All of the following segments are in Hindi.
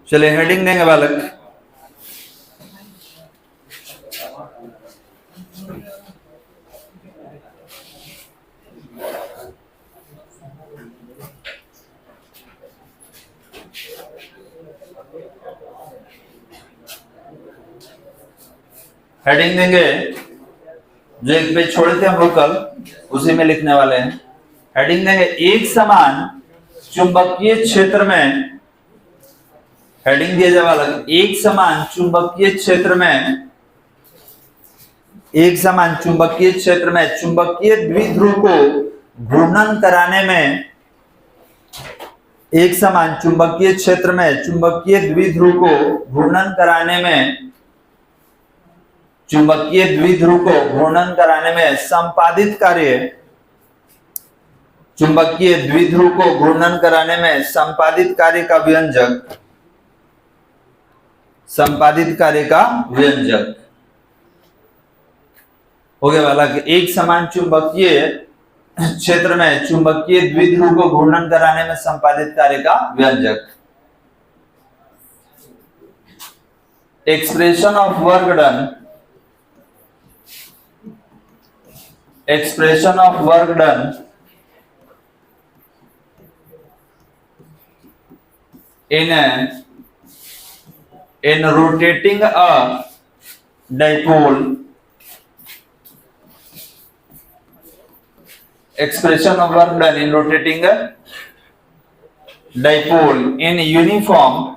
चलिए हेडिंग देंगे बालक। हेडिंग देंगे जो एक पेज छोड़े थे हम लोग कल, उसी में लिखने वाले हैं। हेडिंग देंगे एक समान चुंबकीय क्षेत्र में। हेडिंग दिया जाए बालक एक समान चुंबकीय क्षेत्र में, एक समान चुंबकीय क्षेत्र में चुंबकीय द्विध्रुव को घूर्णन कराने में, एक समान चुंबकीय क्षेत्र में चुंबकीय द्विध्रुव को घूर्णन कराने में, चुंबकीय द्विध्रुव को घूर्णन कराने में संपादित कार्य, चुंबकीय द्विध्रुव को घूर्णन कराने में संपादित कार्य का व्यंजक, संपादित कार्य का व्यंजक हो गया वाला कि एक समान चुंबकीय क्षेत्र में चुंबकीय द्विध्रुव को घूर्णन कराने में संपादित कार्य का व्यंजक। Expression of work done, expression of work done in rotating a dipole, expression of work done in rotating a dipole in uniform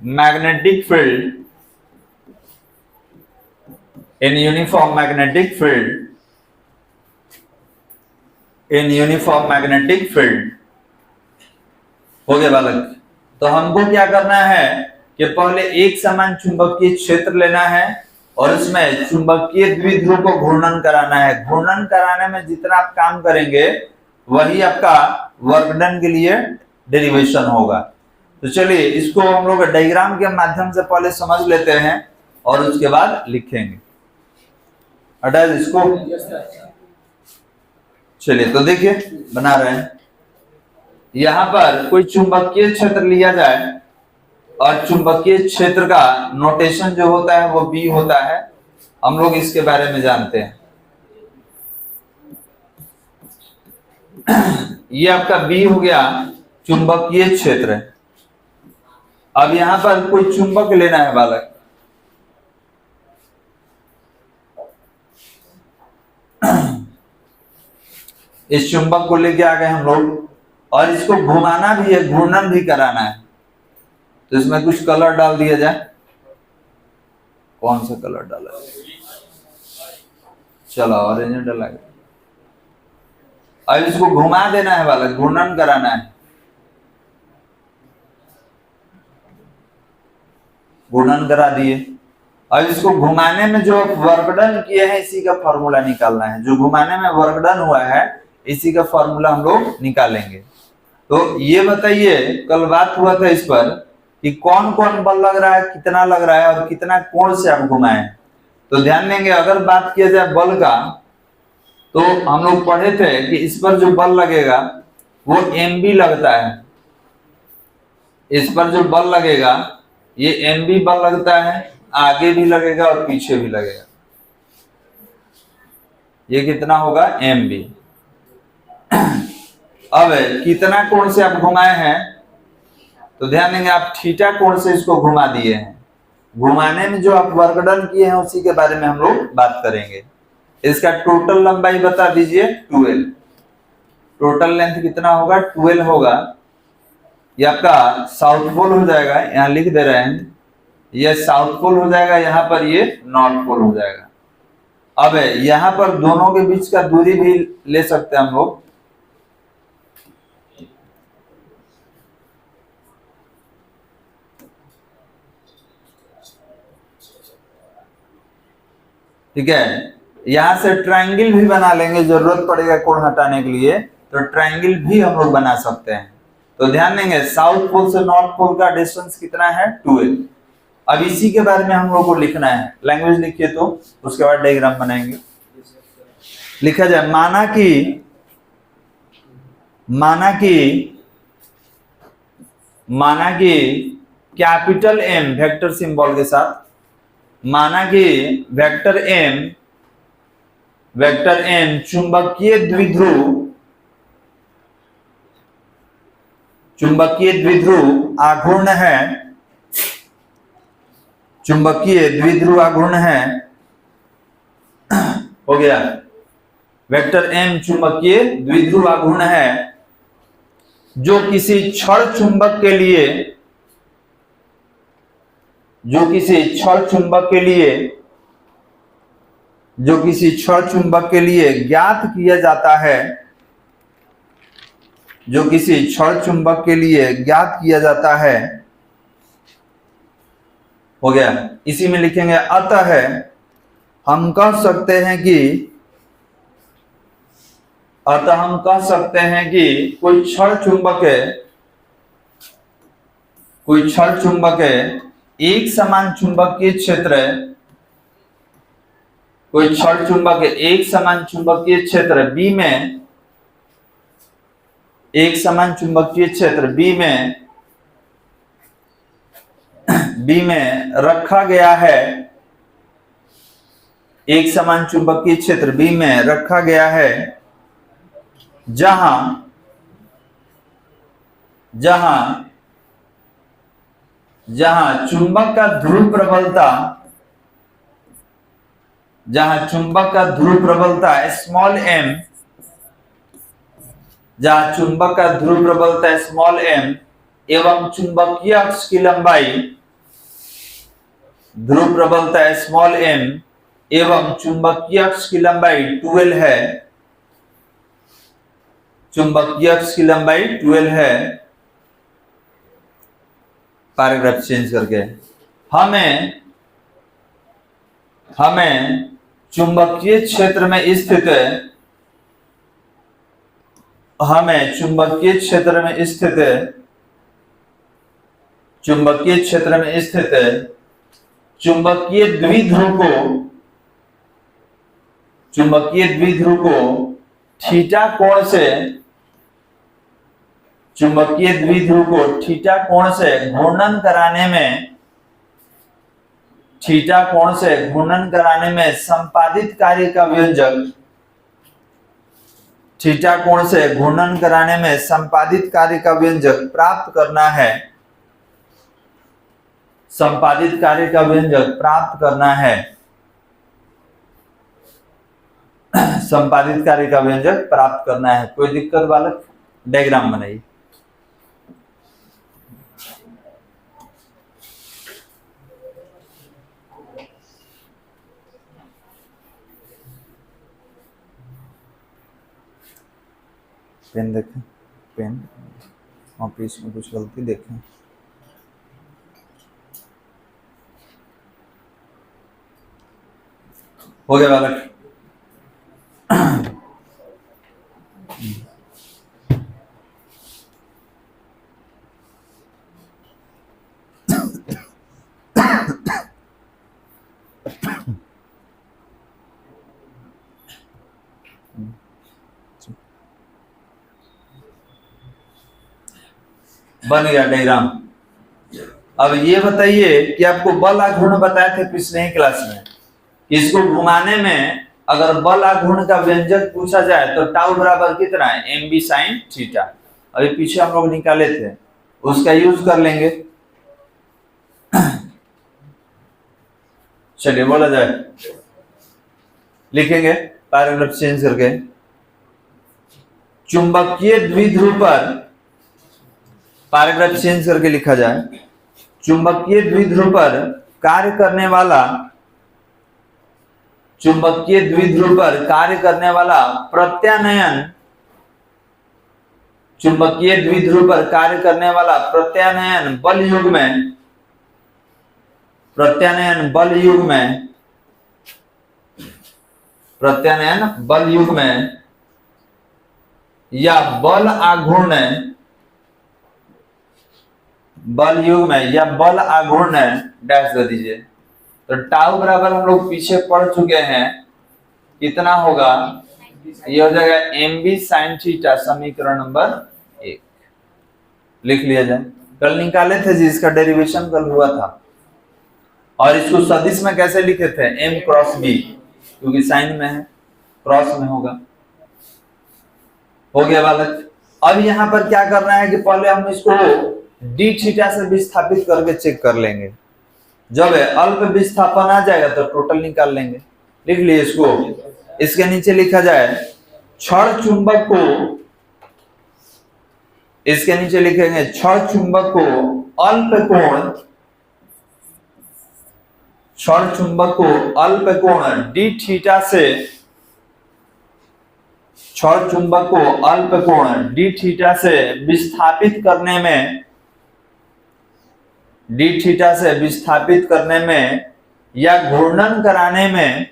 magnetic field, in uniform magnetic field, in uniform magnetic field हो गया बालक। तो हमको क्या करना है कि पहले एक समान चुंबकीय क्षेत्र लेना है और इसमें चुंबकीय द्विध्रुव को घूर्णन कराना है। घूर्णन कराने में जितना आप काम करेंगे वही आपका वर्क डन के लिए डेरिवेशन होगा। तो चलिए इसको हम लोग डायग्राम के माध्यम से पहले समझ लेते हैं और उसके बाद लिखेंगे। अटैच इसको, चलिए तो देखिए बना रहे हैं। यहां पर कोई चुंबकीय क्षेत्र लिया जाए और चुंबकीय क्षेत्र का नोटेशन जो होता है वो बी होता है। हम लोग इसके बारे में जानते हैं। ये आपका बी हो गया चुंबकीय क्षेत्र। अब यहां पर कोई चुंबक लेना है बालक। इस चुंबक को लेके आ गए हम लोग और इसको घुमाना भी है, घूर्णन भी कराना है। तो इसमें कुछ कलर डाल दिया जाए। कौन सा कलर डाला है? चलो ऑरेंज डाला है। अब इसको घुमा देना है बालक, घूर्णन कराना है। घूर्णन करा दिए। अब इसको घुमाने में जो वर्क डन किए हैं इसी का फॉर्मूला निकालना है। जो घुमाने में वर्क डन हुआ है इसी का फॉर्मूला हम लोग निकालेंगे। तो ये बताइए, कल बात हुआ था इस पर कि कौन कौन बल लग रहा है, कितना लग रहा है और कितना कोण से आप घुमाएं। तो ध्यान देंगे, अगर बात किया जाए बल का तो हम लोग पढ़े थे कि इस पर जो बल लगेगा वो mb लगता है। इस पर जो बल लगेगा ये mb बल लगता है, आगे भी लगेगा और पीछे भी लगेगा। ये कितना होगा mb। अब कितना कोण से आप घुमाए हैं तो ध्यान देंगे, आप थीटा कोण से इसको घुमा दिए हैं। घुमाने में जो आप वर्क डन किए हैं उसी के बारे में हम लोग बात करेंगे। इसका टोटल लंबाई बता दीजिए 12। टोटल लेंथ कितना होगा? 12 होगा। ये आपका साउथ पोल हो जाएगा, यहाँ लिख दे रहे हैं। ये साउथ पोल हो जाएगा, यहाँ पर ये नॉर्थ पोल हो जाएगा। अब यहाँ पर दोनों के बीच का दूरी भी ले सकते हैं हम लोग। ठीक है, यहां से ट्रायंगल भी बना लेंगे, जरूरत पड़ेगा कोण हटाने के लिए तो ट्रायंगल भी हम लोग बना सकते हैं। तो ध्यान देंगे, साउथ पोल से नॉर्थ पोल का डिस्टेंस कितना है? 12। अब इसी के बारे में हम लोग को लिखना है। लैंग्वेज लिखिए तो उसके बाद डायग्राम बनाएंगे। लिखा जाए माना कि कैपिटल एम वेक्टर सिंबल के साथ, माना कि वेक्टर एम चुंबकीय द्विध्रुव आघूर्ण है, चुंबकीय द्विध्रुव आघूर्ण है, हो गया। वेक्टर एम चुंबकीय द्विध्रुव आघूर्ण है जो किसी क्षण चुंबक के लिए ज्ञात किया जाता है, जो किसी क्षण चुंबक के लिए ज्ञात किया जाता है, हो गया। इसी में लिखेंगे अतः हम कह सकते हैं कि कोई क्षण चुंबक एक समान चुंबकीय क्षेत्र, कोई क्षण चुंबक एक समान चुंबकीय क्षेत्र B में, एक समान चुंबकीय क्षेत्र B में रखा गया है, एक समान चुंबकीय क्षेत्र B में रखा गया है, जहां चुंबक का ध्रुव प्रबलता स्मॉल m, जहां चुंबक का ध्रुव प्रबलता स्मॉल m एवं चुंबकीय अक्ष की लंबाई, ध्रुव प्रबलता स्मॉल m एवं चुंबकीय अक्ष की लंबाई 12 है, चुंबकीय अक्ष की लंबाई 12 है। पैराग्राफ चेंज करके हमें चुंबकीय क्षेत्र में स्थित चुंबकीय द्विध्रुव को थीटा कोण से, घूर्णन कराने में संपादित कार्य का व्यंजक प्राप्त करना है, कोई दिक्कत बालक? डायग्राम बनाइए। पेन देखें, पेन ऑफिस में कुछ गलती देखें। हो गया बालक? बन गया डायग्राम। अब ये बताइए कि आपको बल आघूर्ण बताए थे पिछले ही क्लास में, इसको घुमाने में अगर बल आघूर्ण का व्यंजक पूछा जाए तो टाउ बराबर कितना है? mb sin theta. अभी पीछे हम लोग निकाले थे, उसका यूज कर लेंगे। चलिए बोला जाए, लिखेंगे पैराग्राफ चेंज करके। चुंबकीय द्विध्रुव पर, पैराग्राफ चेंज करके लिखा जाए, चुंबकीय द्विध्रुव पर कार्य करने वाला प्रत्यानयन बल युग्म में या बल आघूर्ण डैश दे दीजिए। तो टाउ बराबर हम लोग पीछे पढ़ चुके हैं, कितना होगा? ये हो जाएगा एम बी साइन थीटा, समीकरण नंबर 1 लिख लिया जाए। कल निकाले थे जी, इसका डेरिवेशन कल हुआ था। और इसको सदिश में कैसे लिखे थे, एम क्रॉस बी, क्योंकि साइन में है, क्रॉस में होगा। हो गया बालक। अब यहाँ पर क्या करना है कि पहले हम इसको डी थीटा से विस्थापित करके चेक कर लेंगे। जब अल्प विस्थापन आ जाएगा तो टोटल निकाल लेंगे। लिख लिए इसको। इसके नीचे लिखा जाए क्षण चुंबक को, इसके नीचे लिखेंगे क्षण चुंबक को अल्प कोण, क्षण चुंबक को अल्प कोण डी थीटा से, क्षण चुंबक को अल्प कोण डी थीटा से विस्थापित करने में, डी थीटा से विस्थापित करने में या घूर्णन कराने में,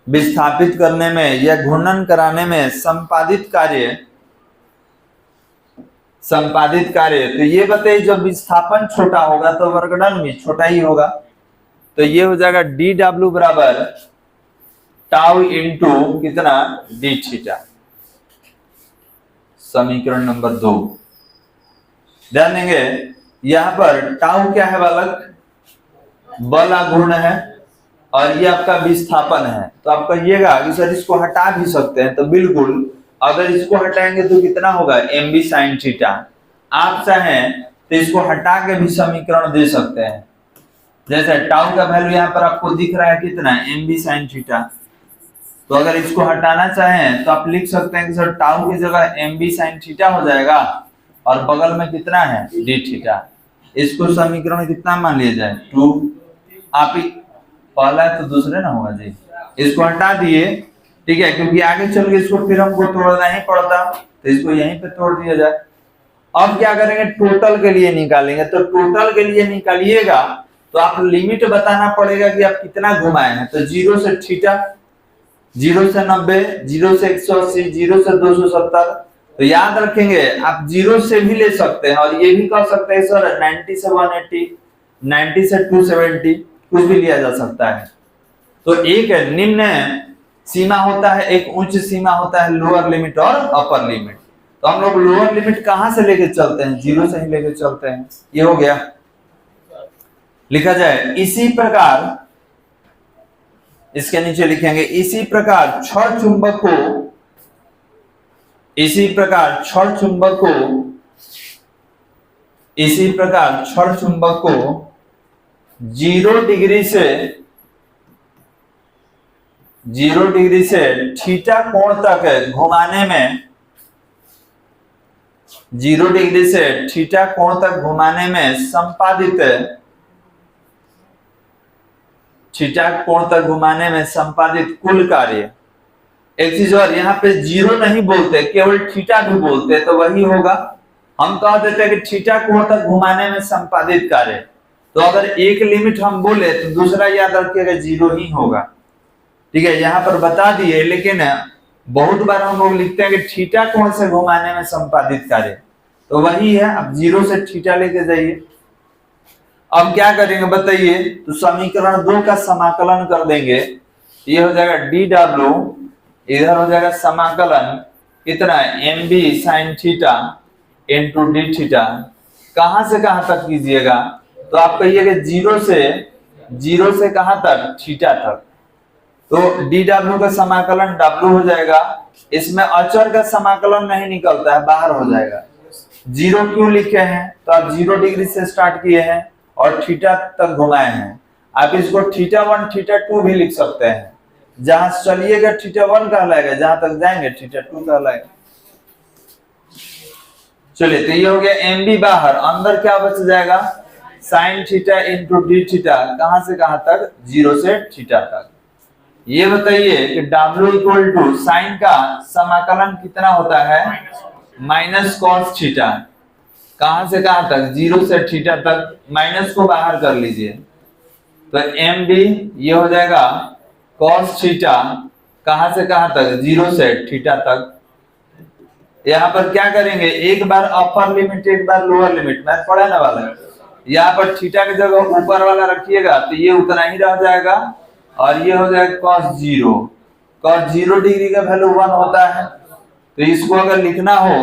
विस्थापित करने में या घूर्णन कराने में संपादित कार्य, संपादित कार्य। तो ये बताइए जब विस्थापन छोटा होगा तो वर्गडन भी छोटा ही होगा। तो ये हो जाएगा डी डब्ल्यू बराबर टाउ इंटू कितना, डी थीटा, समीकरण नंबर 2। ध्यान देंगे यहां पर टाउ क्या है बालक, बल आघूर्ण है, और ये आपका विस्थापन है। तो आप कहिएगा कि सर इसको हटा भी सकते हैं, तो बिल्कुल, अगर इसको हटाएंगे तो कितना होगा, एम बी साइन थीटा। आप चाहें तो इसको हटा के भी समीकरण दे सकते हैं। जैसे टाउ का वैल्यू यहाँ पर आपको दिख रहा है कितना, एम बी साइन थीटा। तो अगर इसको हटाना चाहें तो आप लिख सकते हैं कि सर टाउ की जगह एम बी साइन थीटा हो जाएगा, और बगल में कितना है, डी थीटा। इसको समीकरण कितना मान लिया जाए, 2। आप पहला है तो दूसरे ना होगा जी। इसको हटा दिए, ठीक है, क्योंकि आगे चल के इसको फिर हमको तोड़ना ही पड़ता, तो इसको यहीं पे तोड़ दिया जाए। अब क्या करेंगे, टोटल के लिए निकालेंगे। तो टोटल के लिए निकालिएगा तो आप लिमिट बताना पड़ेगा कि आप कितना घुमाए हैं। तो 0 से थीटा, 0 से 90, 0 से 180, 0 से 270। तो याद रखेंगे आप 0 से भी ले सकते हैं, और ये भी कह सकते हैं सर 90 से 180, 90 से 270, कुछ भी लिया जा सकता है। तो एक निम्न सीमा होता है, एक उच्च सीमा होता है, लोअर लिमिट और अपर लिमिट। तो हम लोग लोअर लिमिट कहां से लेके चलते हैं, 0 से ही लेके चलते हैं। ये हो गया। लिखा जाए इसी प्रकार, इसके नीचे लिखेंगे इसी प्रकार क्षण चुंबक को, इसी प्रकार क्षण चुंबक को, इसी प्रकार क्षण चुंबक को 0 डिग्री से, 0 डिग्री से थीटा कोण तक घुमाने में, 0 डिग्री से थीटा कोण तक घुमाने में संपादित, थीटा कोण तक घुमाने में संपादित कुल कार्य। एक चीज और, यहाँ पे 0 नहीं बोलते, केवल थीटा भी बोलते, तो वही होगा। हम कह देते हैं कि थीटा कोण तक घुमाने में संपादित कार्य। तो अगर एक लिमिट हम बोले तो दूसरा याद रखिएगा 0 ही होगा। ठीक है, यहाँ पर बता दिए, लेकिन बहुत बार हम लोग लिखते हैं कि थीटा कोण से घुमाने में संपादित कार्य, तो वही है। अब 0 से थीटा लेके जाइए। अब क्या करेंगे बताइए, तो समीकरण 2 का समाकलन कर देंगे। ये हो जाएगा डी डब्ल्यू, इधर हो जाएगा समाकलन कितना, m b sine theta into d theta. कहां से कहां तक कीजिएगा, तो आप कहिएगा 0 से कहां तक, थीटा तक। तो डी डब्ल्यू का समाकलन डब्ल्यू हो जाएगा। इसमें अचर का समाकलन नहीं निकलता है, बाहर हो जाएगा। 0 क्यों लिखे हैं, तो आप 0 डिग्री से स्टार्ट किए हैं और थीटा तक घुमाए हैं। आप इसको थीटा 1 थीटा 2 भी लिख सकते हैं। जहां चलिएगा थीटा 1 कहलाएगा, जहां तक जाएंगे थीटा 2 कहलाएगा। चलिए, तो ये हो गया एम बी बाहर, अंदर क्या बच जाएगा, sign theta into d theta. कहां से कहां तक, 0 से थीटा तक। ये बताइए कि W इक्वल टू साइन का समाकलन कितना होता है, माइनस कॉस थीटा। कहां से कहां तक, 0 से थीटा तक। माइनस को बाहर कर लीजिए, तो एम बी ये हो जाएगा कॉस थीटा, कहां से कहां तक, 0 से थीटा तक। यहाँ पर क्या करेंगे, एक बार अपर लिमिट एक बार लोअर लिमिट, मैथ पढ़ाने वाला है। यहाँ पर थीटा की जगह ऊपर वाला रखिएगा तो ये उतना ही रह जाएगा, और ये हो जाएगा cos 0। cos 0 डिग्री का वैल्यू 1 होता है। तो इसको अगर लिखना हो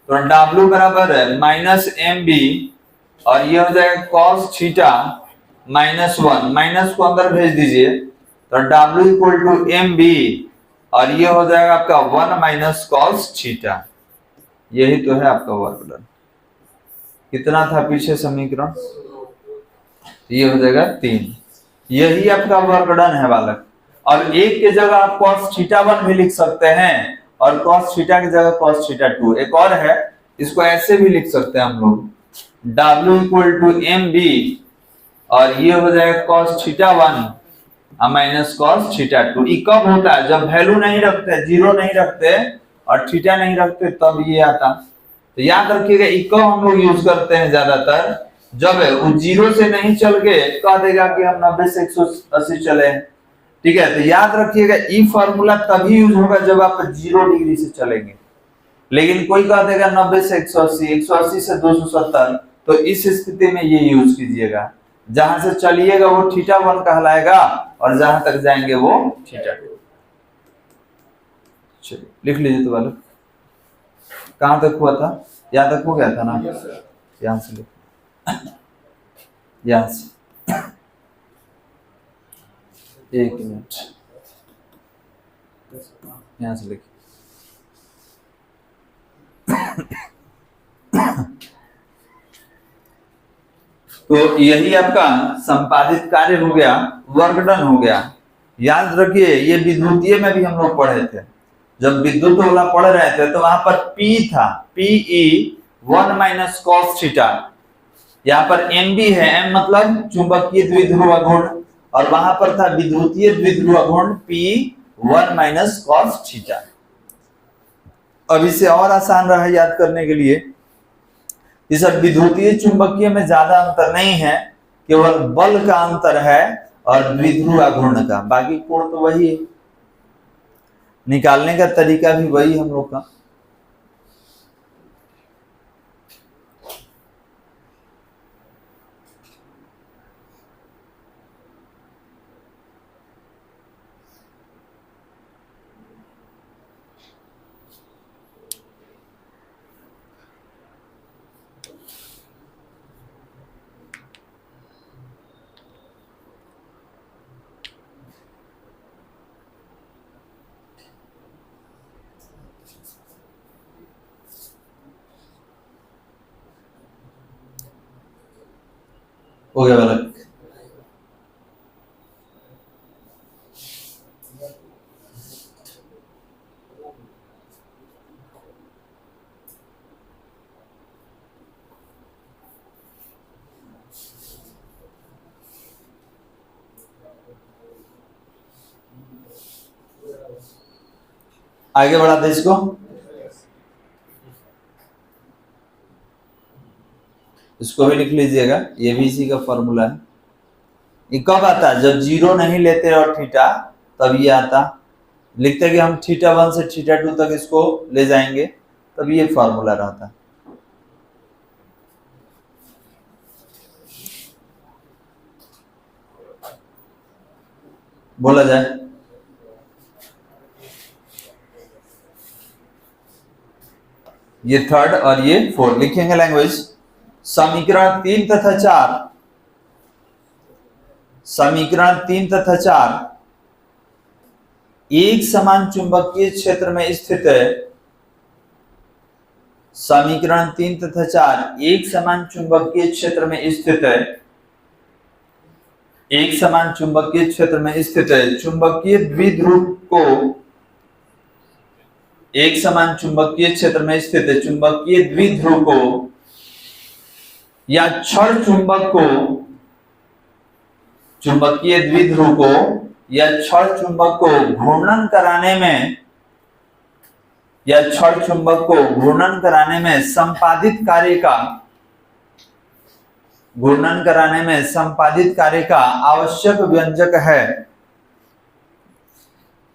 तो W बराबर है -mb और ये हो जाएगा cos थीटा -1, माइनस को अंदर भेज दीजिए तो W इक्वल टू mb और ये हो जाएगा आपका 1 माइनस cos थीटा। यही तो है आपका वर्क डन। कितना था पीछे समीकरण? ये हो जाएगा 3। यही आपका वर्क डन है बालक। और एक के जगह आप cos थीटा 1 भी लिख सकते हैं और cos थीटा की जगह cos थीटा 2। एक और है, इसको ऐसे भी लिख सकते हैं हम लोग, W इक्वल टू mb और ये हो जाएगा cos theta 1 minus cos theta 2। ये कब होता है? जब वैल्यू नहीं रखते, जीरो नहीं रखते और थीटा नहीं रखते, तब ये आता। तो याद रखिएगा, इको हम लोग यूज करते हैं ज्यादातर जब वो जीरो से नहीं चल के कह देगा कि हम 90 से 180 चले हैं। ठीक है, तो याद रखिएगा ई फॉर्मूला तभी यूज होगा जब आप 0 डिग्री से चलेंगे। लेकिन कोई कह देगा 90 से 180, 180 से 270, तो इस स्थिति में ये यूज कीजिएगा। जहां से चलिएगा वो थीटा 1 कहलाएगा और जहां तक जाएंगे वो थीटा 2। चलिए लिख लीजिए तो बालक। कहां तक हुआ था? यहां तक हो गया था ना? यहां से लिख, यहां से 1 मिनट, यहां से लिख। तो यही आपका संपादित कार्य हो गया, वर्क डन हो गया। याद रखिए, ये विद्युतीय में भी हम लोग पढ़े थे। जब विद्युत वाला पढ़ रहे थे तो वहां पर P था, PE 1 माइनस cos थीटा। यहाँ पर MB है, M मतलब चुंबकीय द्विध्रुव घूर्ण, और वहां पर था विद्युतीय द्विध्रुव घूर्ण P 1 माइनस cos थीटा। अब इसे और आसान रहा याद करने के लिए, इस विद्युतीय चुंबकीय में ज्यादा अंतर नहीं है, केवल बल का अंतर है और द्विध्रुव घूर्ण का। बाकी कोण तो वही है, निकालने का तरीका भी वही हम लोग का। हो गया बालक? आगे बढ़ाते इसको। इसको भी लिख लीजिएगा, ये भी इसी का फॉर्मूला है। ये कब आता है? जब जीरो नहीं लेते और थीटा, तब ये आता। लिखते कि हम थीटा 1 से थीटा 2 तक इसको ले जाएंगे, तब ये फॉर्मूला रहता। बोला जाए ये थर्ड और ये फोर्थ लिखेंगे लैंग्वेज। समीकरण 3 तथा 4, समीकरण 3 तथा 4 एक समान चुंबकीय क्षेत्र में स्थित है। समीकरण 3 तथा 4 एक समान चुंबकीय क्षेत्र में स्थित है, एक समान चुंबकीय क्षेत्र में स्थित है। चुंबकीय द्विध्रुव को एक समान चुंबकीय क्षेत्र में स्थित है। चुंबकीय द्विध्रुव को या क्षण चुंबक को, चुंबकीय द्विध्रुव को या क्षण चुंबक को घूर्णन कराने में, या क्षण चुंबक को घूर्णन कराने में संपादित कार्य का, घूर्णन कराने में संपादित कार्य का आवश्यक व्यंजक है।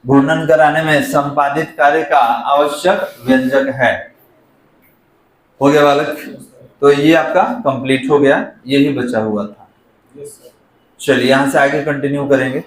घूर्णन कराने में संपादित कार्य का आवश्यक व्यंजक है। हो गया बालक? तो ये आपका कंप्लीट हो गया, यही बचा हुआ था। चलिए यहां से आगे कंटिन्यू करेंगे।